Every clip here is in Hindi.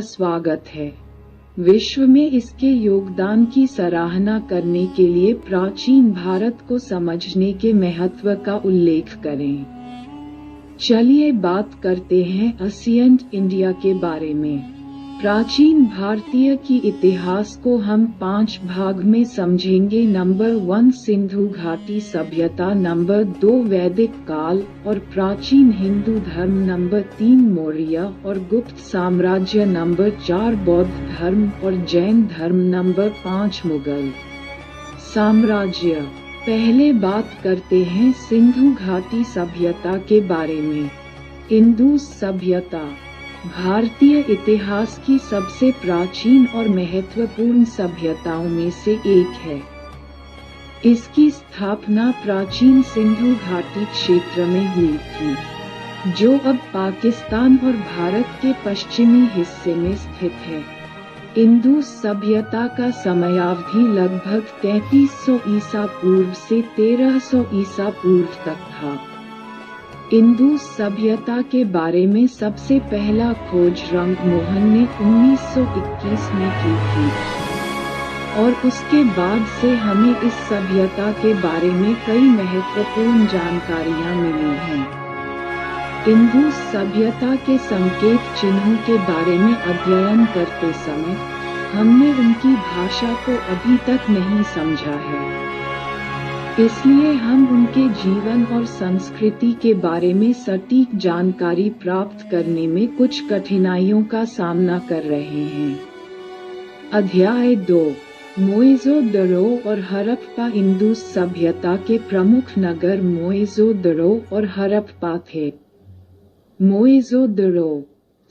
स्वागत है। विश्व में इसके योगदान की सराहना करने के लिए प्राचीन भारत को समझने के महत्व का उल्लेख करें। चलिए बात करते हैं एंशिएंट इंडिया के बारे में। प्राचीन भारतीय की इतिहास को हम 5 भाग में समझेंगे। नंबर 1 सिंधु घाटी सभ्यता, नंबर 2 वैदिक काल और प्राचीन हिंदू धर्म, नंबर 3 मौर्य और गुप्त साम्राज्य, नंबर 4 बौद्ध धर्म और जैन धर्म, नंबर 5 मुगल साम्राज्य। पहले बात करते हैं सिंधु घाटी सभ्यता के बारे में। इंडस सभ्यता भारतीय इतिहास की सबसे प्राचीन और महत्वपूर्ण सभ्यताओं में से एक है। इसकी स्थापना प्राचीन सिंधु घाटी क्षेत्र में हुई थी, जो अब पाकिस्तान और भारत के पश्चिमी हिस्से में स्थित है। इंडस सभ्यता का समयावधि लगभग 3300 ईसा पूर्व से 1300 ईसा पूर्व तक था। इंडस सभ्यता के बारे में सबसे पहला खोज रंगमोहन ने 1921 में की थी और उसके बाद से हमें इस सभ्यता के बारे में कई महत्वपूर्ण जानकारियां मिली हैं। इंडस सभ्यता के संकेत चिन्हों के बारे में अध्ययन करते समय हमने उनकी भाषा को अभी तक नहीं समझा है, इसलिए हम उनके जीवन और संस्कृति के बारे में सटीक जानकारी प्राप्त करने में कुछ कठिनाइयों का सामना कर रहे हैं। अध्याय 2 मोहेंजोदड़ो और हड़प्पा। इंडस सभ्यता के प्रमुख नगर मोहेंजोदड़ो और हड़प्पा थे। मोहेंजोदड़ो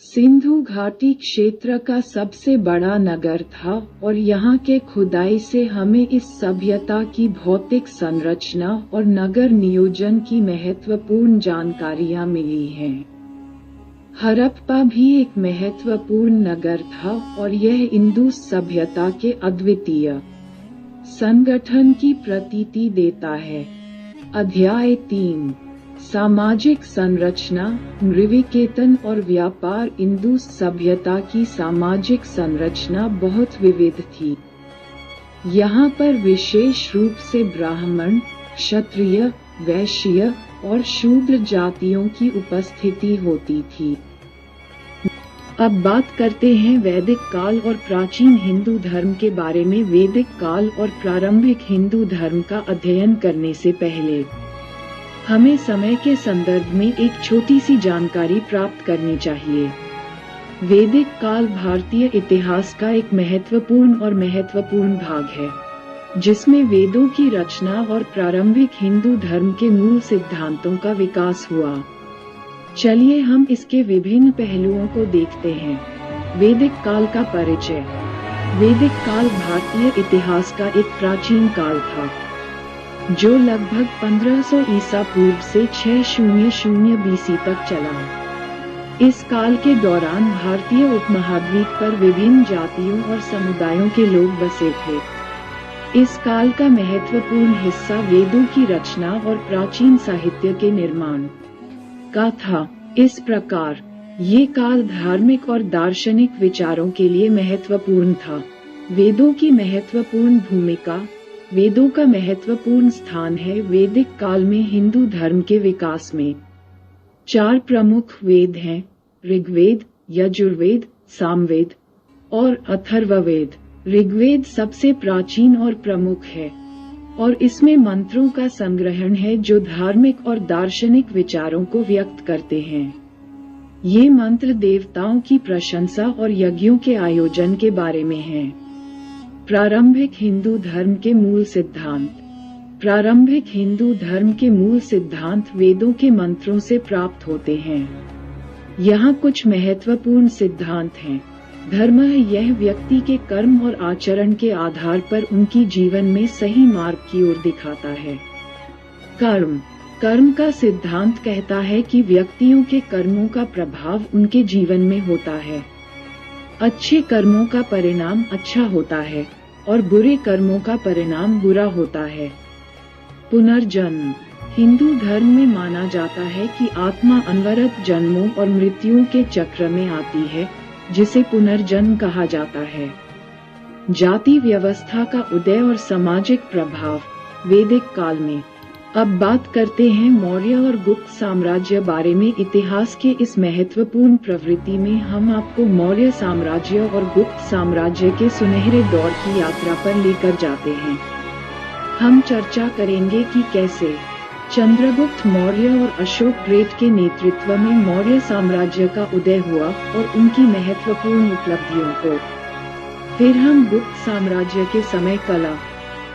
सिंधु घाटी क्षेत्र का सबसे बड़ा नगर था और यहाँ के खुदाई से हमें इस सभ्यता की भौतिक संरचना और नगर नियोजन की महत्वपूर्ण जानकारियाँ मिली हैं। हड़प्पा भी एक महत्वपूर्ण नगर था और यह इंडस सभ्यता के अद्वितीय संगठन की प्रतीति देता है। अध्याय 3 सामाजिक संरचना, नृविकेतन और व्यापार। इंडस सभ्यता की सामाजिक संरचना बहुत विविध थी। यहाँ पर विशेष रूप से ब्राह्मण, क्षत्रिय, वैश्य और शूद्र जातियों की उपस्थिति होती थी। अब बात करते हैं वैदिक काल और प्राचीन हिंदू धर्म के बारे में। वैदिक काल और प्रारंभिक हिंदू धर्म का अध्ययन करने से पहले हमें समय के संदर्भ में एक छोटी सी जानकारी प्राप्त करनी चाहिए। वैदिक काल भारतीय इतिहास का एक महत्वपूर्ण भाग है, जिसमें वेदों की रचना और प्रारंभिक हिंदू धर्म के मूल सिद्धांतों का विकास हुआ। चलिए हम इसके विभिन्न पहलुओं को देखते हैं। वैदिक काल का परिचय। वैदिक काल भारतीय इतिहास का एक प्राचीन काल था, जो लगभग 1500 ईसा पूर्व से 600 बीसी तक चला। इस काल के दौरान भारतीय उपमहाद्वीप पर विभिन्न जातियों और समुदायों के लोग बसे थे। इस काल का महत्वपूर्ण हिस्सा वेदों की रचना और प्राचीन साहित्य के निर्माण का था। इस प्रकार ये काल धार्मिक और दार्शनिक विचारों के लिए महत्वपूर्ण था। वेदों की महत्वपूर्ण भूमिका। वेदों का महत्वपूर्ण स्थान है वैदिक काल में हिंदू धर्म के विकास में। 4 प्रमुख वेद हैं: ऋग्वेद, यजुर्वेद, सामवेद और अथर्ववेद। ऋग्वेद सबसे प्राचीन और प्रमुख है और इसमें मंत्रों का संग्रहण है जो धार्मिक और दार्शनिक विचारों को व्यक्त करते हैं। ये मंत्र देवताओं की प्रशंसा और यज्ञों के आयोजन के बारे में हैं। प्रारंभिक हिंदू धर्म के मूल सिद्धांत। प्रारंभिक हिंदू धर्म के मूल सिद्धांत वेदों के मंत्रों से प्राप्त होते हैं। यहाँ कुछ महत्वपूर्ण सिद्धांत हैं। धर्म यह व्यक्ति के कर्म और आचरण के आधार पर उनकी जीवन में सही मार्ग की ओर दिखाता है। कर्म का सिद्धांत कहता है कि व्यक्तियों के कर्मों का प्रभाव उनके जीवन में होता है। अच्छे कर्मों का परिणाम अच्छा होता है और बुरे कर्मों का परिणाम बुरा होता है। पुनर्जन्म। हिंदू धर्म में माना जाता है कि आत्मा अनवरत जन्मों और मृत्युओं के चक्र में आती है जिसे पुनर्जन्म कहा जाता है। जाति व्यवस्था का उदय और सामाजिक प्रभाव वैदिक काल में। अब बात करते हैं मौर्य और गुप्त साम्राज्य बारे में। इतिहास के इस महत्वपूर्ण प्रवृत्ति में हम आपको मौर्य साम्राज्य और गुप्त साम्राज्य के सुनहरे दौर की यात्रा पर लेकर जाते हैं। हम चर्चा करेंगे कि कैसे चंद्रगुप्त मौर्य और अशोक ग्रेट के नेतृत्व में मौर्य साम्राज्य का उदय हुआ और उनकी महत्वपूर्ण उपलब्धियों को। फिर हम गुप्त साम्राज्य के समय कला,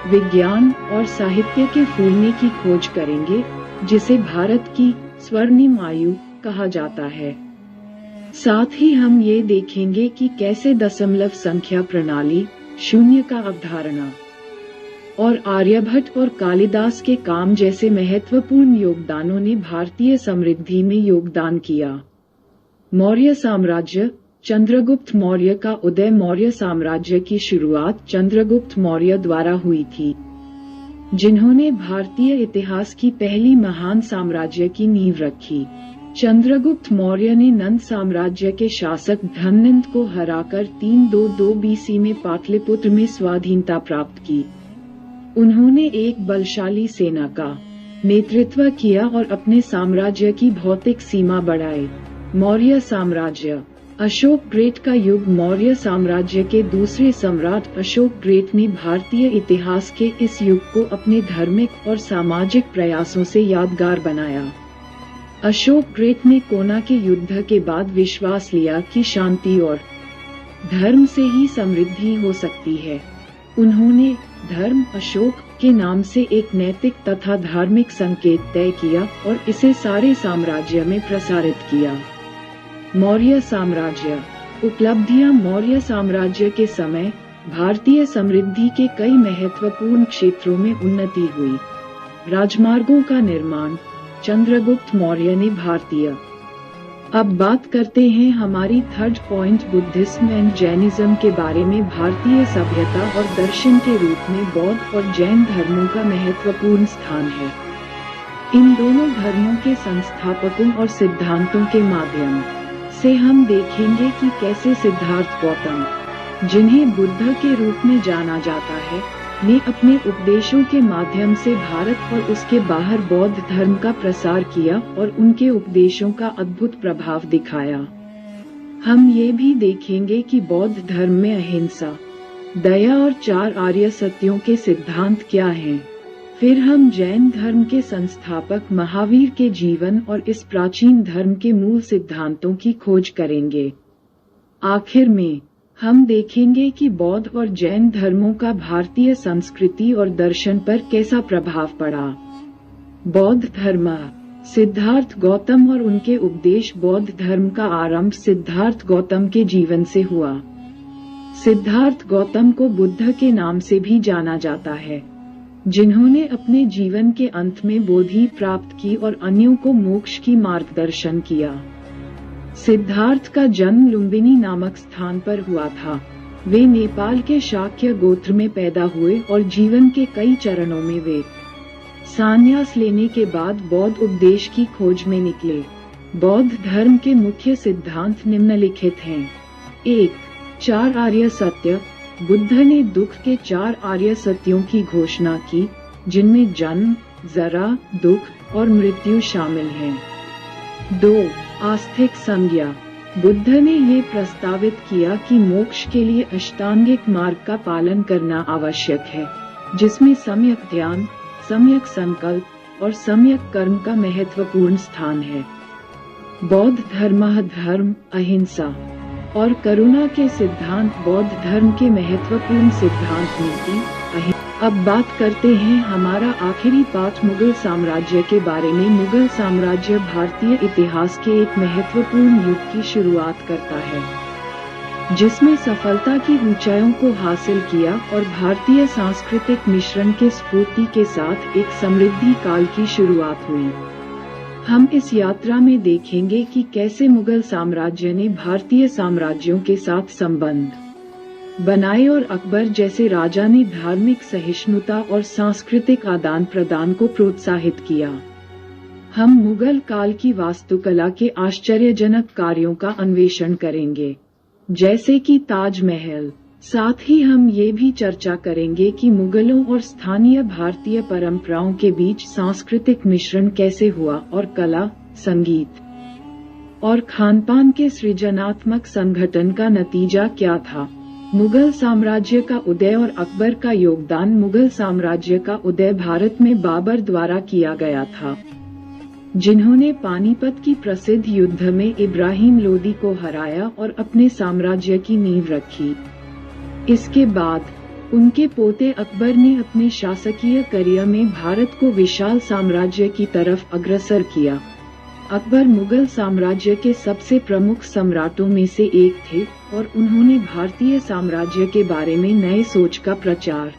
विज्ञान और साहित्य के फूलने की खोज करेंगे, जिसे भारत की स्वर्णिम आयु कहा जाता है। साथ ही हम ये देखेंगे कि कैसे दशमलव संख्या प्रणाली, शून्य का अवधारणा और आर्यभट्ट और कालिदास के काम जैसे महत्वपूर्ण योगदानों ने भारतीय समृद्धि में योगदान किया। मौर्य साम्राज्य। चंद्रगुप्त मौर्य का उदय। मौर्य साम्राज्य की शुरुआत चंद्रगुप्त मौर्य द्वारा हुई थी, जिन्होंने भारतीय इतिहास की पहली महान साम्राज्य की नींव रखी। चंद्रगुप्त मौर्य ने नंद साम्राज्य के शासक धननंद को हराकर 322 BC में पाटलिपुत्र में स्वाधीनता प्राप्त की। उन्होंने एक बलशाली सेना का नेतृत्व किया और अपने साम्राज्य की भौतिक सीमा बढ़ाई। मौर्य साम्राज्य। अशोक ग्रेट का युग। मौर्य साम्राज्य के दूसरे सम्राट अशोक ग्रेट ने भारतीय इतिहास के इस युग को अपने धार्मिक और सामाजिक प्रयासों से यादगार बनाया। अशोक ग्रेट ने कोना के युद्ध के बाद विश्वास लिया कि शांति और धर्म से ही समृद्धि हो सकती है। उन्होंने धर्म अशोक के नाम से एक नैतिक तथा धार्मिक संकेत तय किया और इसे सारे साम्राज्य में प्रसारित किया। मौर्य साम्राज्य। उपलब्धियां। मौर्य साम्राज्य के समय भारतीय समृद्धि के कई महत्वपूर्ण क्षेत्रों में उन्नति हुई। राजमार्गों का निर्माण। चंद्रगुप्त मौर्य ने भारतीय। अब बात करते हैं हमारी third point, Buddhism and Jainism के बारे में। भारतीय सभ्यता और दर्शन के रूप में बौद्ध और जैन धर्मों का महत्वपूर्ण स्थान है। इन दोनों धर्मों के संस्थापकों और सिद्धांतों के माध्यम से हम देखेंगे कि कैसे सिद्धार्थ गौतम, जिन्हें बुद्ध के रूप में जाना जाता है, ने अपने उपदेशों के माध्यम से भारत और उसके बाहर बौद्ध धर्म का प्रसार किया और उनके उपदेशों का अद्भुत प्रभाव दिखाया। हम ये भी देखेंगे कि बौद्ध धर्म में अहिंसा, दया और 4 आर्य सत्यों के सिद्धांत क्या हैं। फिर हम जैन धर्म के संस्थापक महावीर के जीवन और इस प्राचीन धर्म के मूल सिद्धांतों की खोज करेंगे। आखिर में हम देखेंगे कि बौद्ध और जैन धर्मों का भारतीय संस्कृति और दर्शन पर कैसा प्रभाव पड़ा। बौद्ध धर्म। सिद्धार्थ गौतम और उनके उपदेश। बौद्ध धर्म का आरंभ सिद्धार्थ गौतम के जीवन से हुआ। सिद्धार्थ गौतम को बुद्ध के नाम से भी जाना जाता है, जिन्होंने अपने जीवन के अंत में बोधि प्राप्त की और अन्यों को मोक्ष की मार्गदर्शन किया। सिद्धार्थ का जन्म लुम्बिनी नामक स्थान पर हुआ था। वे नेपाल के शाक्य गोत्र में पैदा हुए और जीवन के कई चरणों में वे संन्यास लेने के बाद बौद्ध उपदेश की खोज में निकले। बौद्ध धर्म के मुख्य सिद्धांत निम्नलिखित हैं। 1. 4 आर्य सत्य। बुद्ध ने दुख के 4 आर्य सत्यों की घोषणा की, जिनमें जन्म, जरा, दुख और मृत्यु शामिल हैं। 2. आस्तिक संज्ञा। बुद्ध ने ये प्रस्तावित किया कि मोक्ष के लिए अष्टांगिक मार्ग का पालन करना आवश्यक है, जिसमें सम्यक ध्यान, सम्यक संकल्प और सम्यक कर्म का महत्वपूर्ण स्थान है। बौद्ध धर्म, अहिंसा और करुणा के सिद्धांत। बौद्ध धर्म के महत्वपूर्ण सिद्धांत नीति। अब बात करते हैं हमारा आखिरी पाठ मुगल साम्राज्य के बारे में। मुगल साम्राज्य भारतीय इतिहास के एक महत्वपूर्ण युग की शुरुआत करता है, जिसमें सफलता की ऊंचाइयों को हासिल किया और भारतीय सांस्कृतिक मिश्रण के स्फूर्ति के साथ एक समृद्धि काल की शुरुआत हुई। हम इस यात्रा में देखेंगे कि कैसे मुगल साम्राज्य ने भारतीय साम्राज्यों के साथ संबंध बनाए और अकबर जैसे राजा ने धार्मिक सहिष्णुता और सांस्कृतिक आदान प्रदान को प्रोत्साहित किया। हम मुगल काल की वास्तुकला के आश्चर्यजनक कार्यों का अन्वेषण करेंगे। जैसे कि ताजमहल। साथ ही हम ये भी चर्चा करेंगे कि मुगलों और स्थानीय भारतीय परंपराओं के बीच सांस्कृतिक मिश्रण कैसे हुआ और कला, संगीत और खानपान के सृजनात्मक संगठन का नतीजा क्या था। मुगल साम्राज्य का उदय और अकबर का योगदान। मुगल साम्राज्य का उदय भारत में बाबर द्वारा किया गया था, जिन्होंने पानीपत की प्रसिद्ध युद्ध में इब्राहिम लोदी को हराया और अपने साम्राज्य की नींव रखी। इसके बाद उनके पोते अकबर ने अपने शासकीय करियर में भारत को विशाल साम्राज्य की तरफ अग्रसर किया। अकबर मुगल साम्राज्य के सबसे प्रमुख सम्राटों में से एक थे और उन्होंने भारतीय साम्राज्य के बारे में नए सोच का प्रचार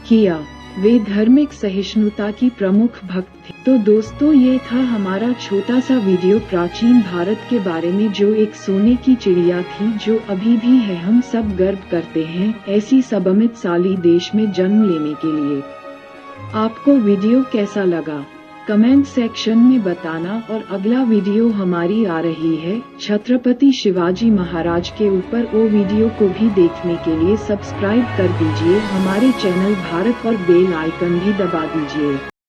किया। वे धार्मिक सहिष्णुता की प्रमुख भक्त थे। तो दोस्तों, ये था हमारा छोटा सा वीडियो प्राचीन भारत के बारे में, जो एक सोने की चिड़िया थी जो अभी भी है। हम सब गर्व करते हैं ऐसी समृद्धशाली देश में जन्म लेने के लिए। आपको वीडियो कैसा लगा कमेंट सेक्शन में बताना। और अगला वीडियो हमारी आ रही है छत्रपति शिवाजी महाराज के ऊपर। वो वीडियो को भी देखने के लिए सब्सक्राइब कर दीजिए हमारे चैनल भारत और बेल आइकन भी दबा दीजिए।